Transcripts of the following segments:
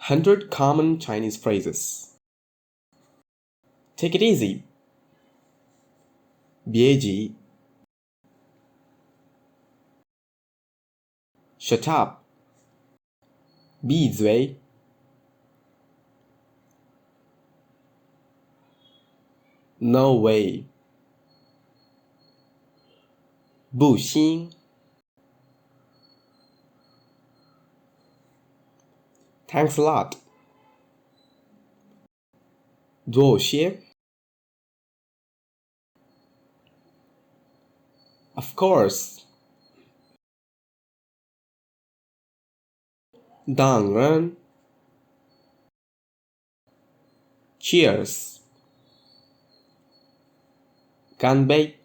100 common Chinese phrases. Take it easy. 别急 Shut up. 闭嘴 No way. 不行 Thanks a lot. 多谢 Of course. 当然 Cheers. 干杯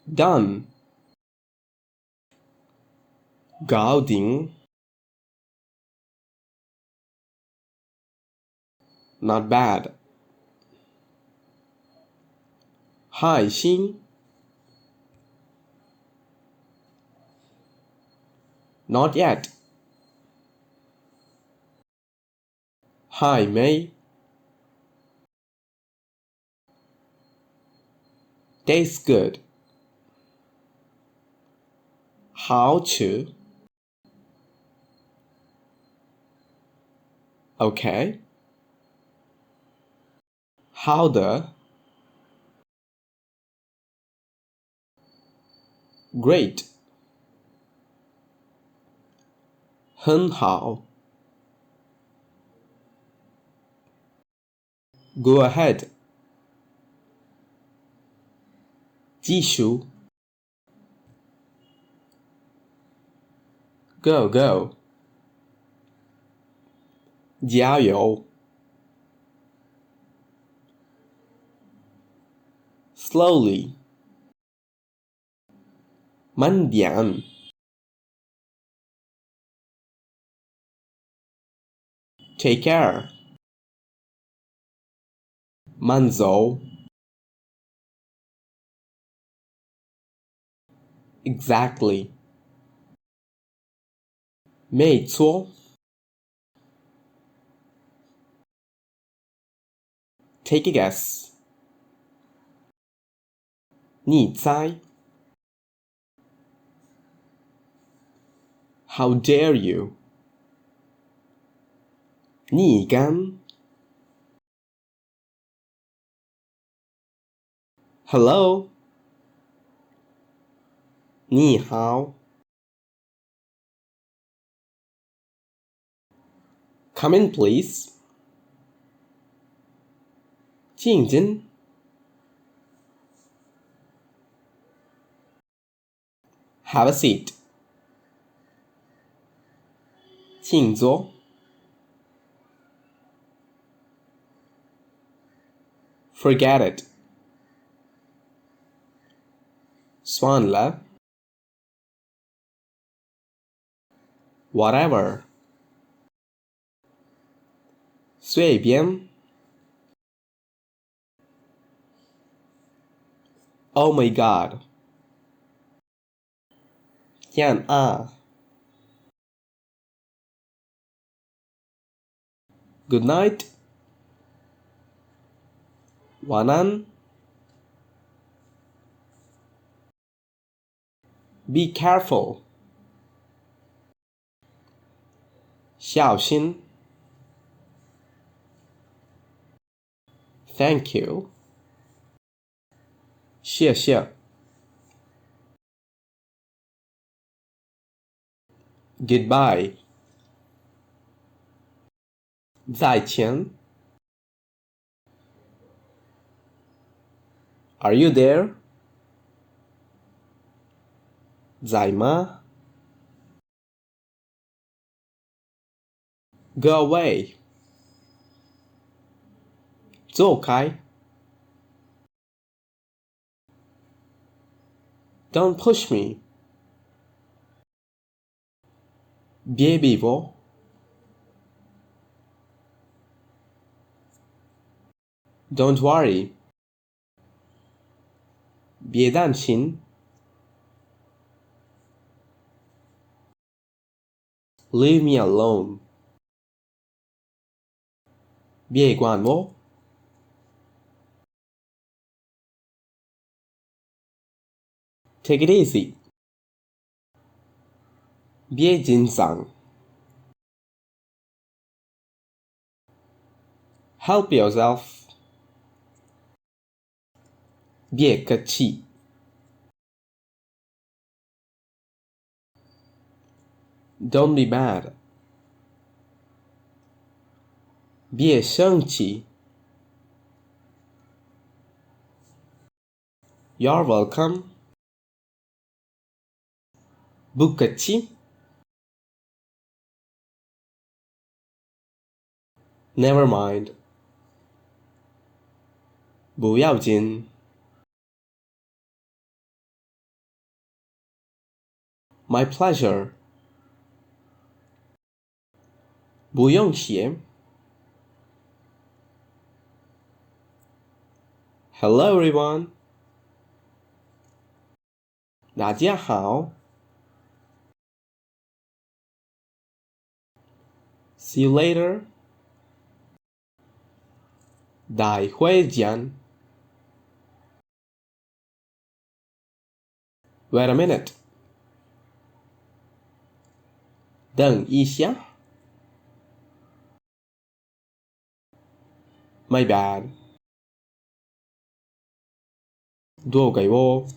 Done. 搞定 Not bad. 还行 Not yet. 还没 Tastes good. 好吃 Okay. 好的 Great. 很好 Go ahead. 继续 Go, go. 加油 Slowly. 慢点 Take care. 慢走 Exactly. 没错 Take a guess. 你猜 How dare you? 你敢 Hello? 你好 Come in, please. 进进 Have a seat. 请坐 Forget it. 算了 Whatever. 随便 Oh my god. 天啊 Good night. 晚安 Be careful. 小心 Thank you. 谢谢 Goodbye. 再见 Are you there? 在吗 Go away. 走开 Don't push me. 别逼我 Don't worry. 别担心 Leave me alone. 别管我。Take it easy. 别紧张。Help yourself. 别客气。Don't be mad. 别生气。You're welcome. 不客气。Never mind. 不要紧。My pleasure. 不用谢。Hello everyone. 大家好。See you later. 待会见。Wait a minute. 等一下。My bad. 多给我。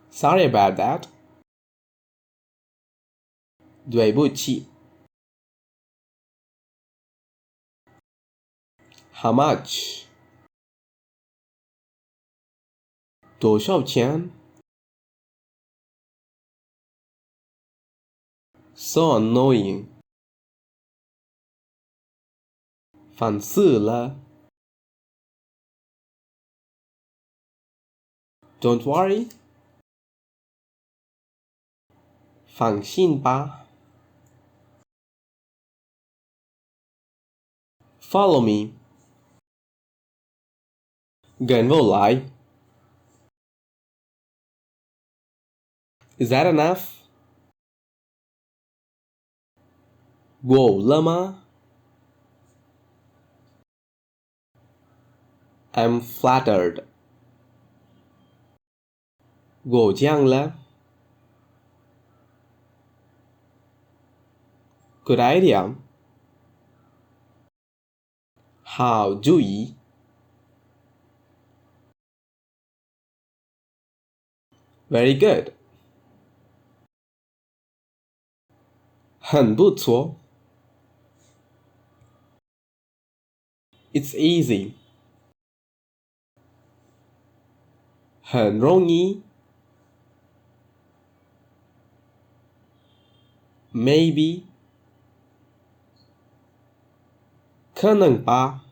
Sorry about that. 对不起。How much? 多少钱 ？So annoying. 烦死了。Don't worry. 放心吧。Follow me. 跟我来。Is that enough? 够了吗 ？I'm flattered. 我讲了。Good idea. 好主意。Very good. 很不错。It's easy. 很容易。Maybe. 可能吧。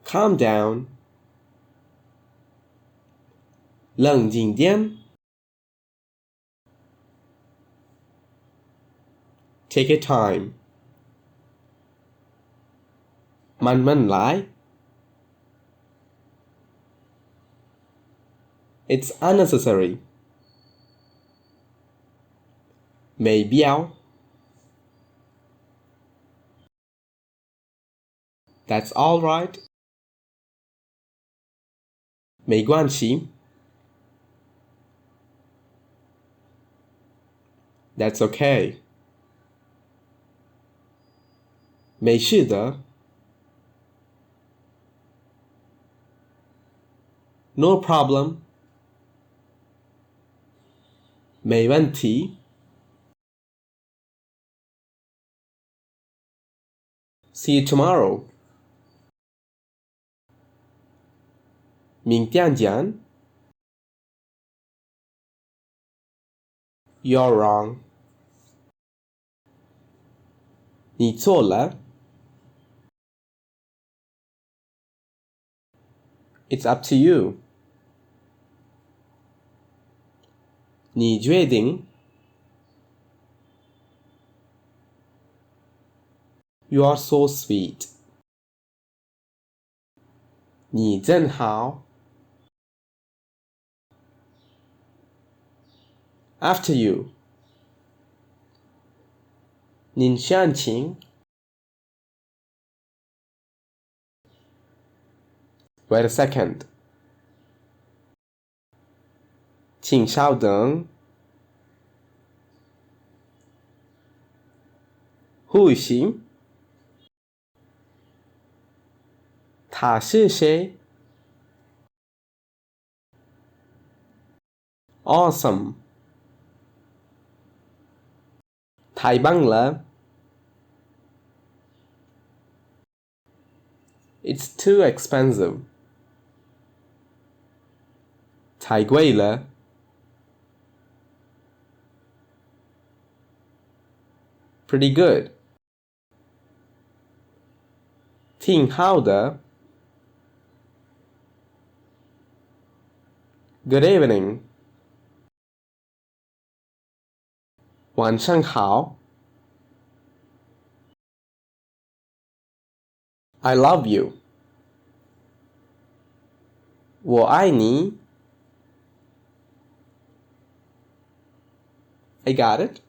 Calm down. 冷静点。Take your time. 慢慢来。It's unnecessary. 没必要。That's all right. 没关系。That's okay. 没事的。No problem. 没问题。See you tomorrow. 明天见。You're wrong. 你错了。It's up to you. 你决定。You are so sweet. 你真好。After you. 您先请 Wait a second. 请稍等 Who is she? 她是谁 Awesome. 太棒了 It's too expensive. 太贵了 Pretty good. 挺好的 Good evening. 晚上好 I love you. 我爱你 I got it.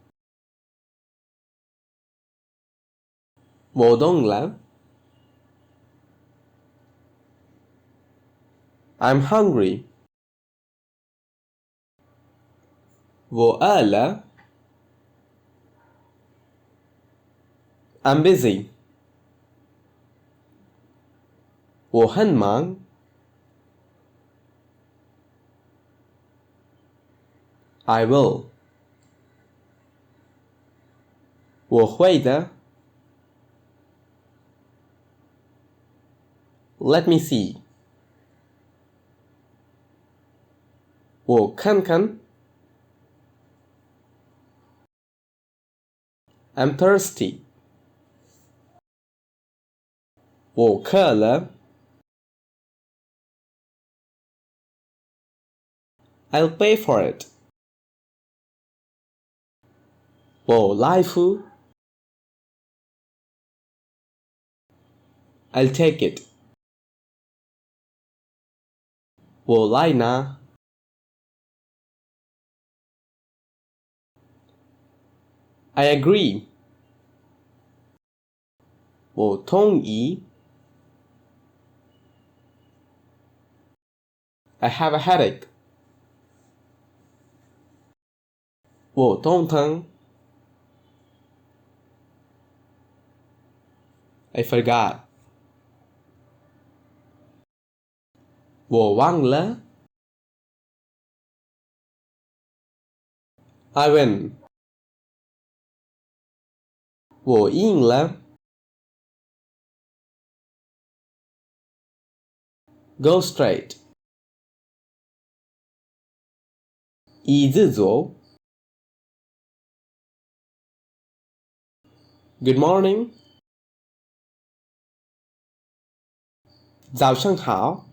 我懂了 I'm hungry. 我饿了 I'm busy. 我很忙 I will. 我会的 Let me see. 我看看 I'm thirsty. 我渴了 I'll pay for it. 我来付 I'll take it. 我来拿 I agree. 我同意 I have a headache. 我头疼 I forgot. 我忘了 I win. 我赢了 Go straight. 一直走 Good morning. 早上好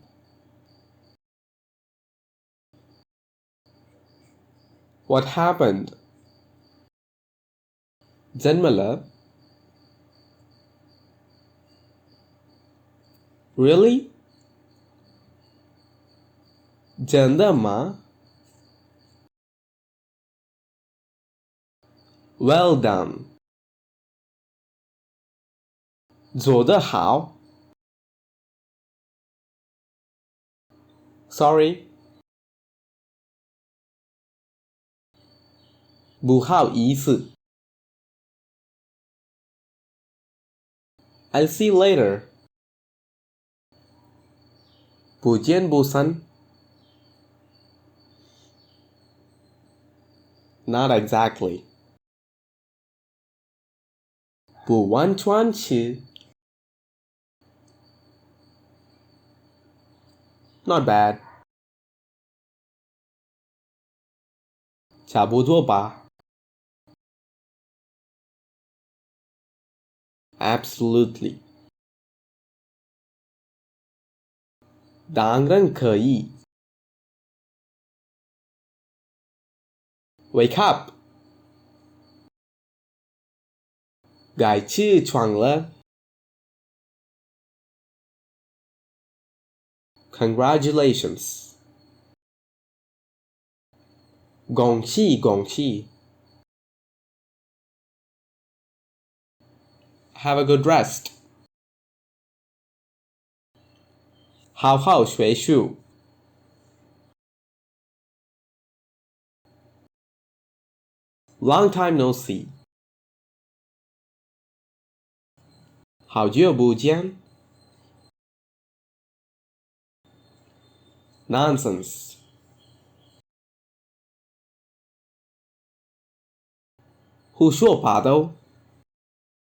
What happened? 怎么了 Really? 真的吗 Well done. 做得好 Sorry. 不好意思 I'll see you later. 不见不散 Not exactly. 不完全是 Not bad. 差不多吧 Absolutely. 当然可以 Wake up. 该起床了 Congratulations. 恭喜恭喜。Have a good rest. 好好学习。Long time no see. 好久不见。Nonsense. 胡说八道。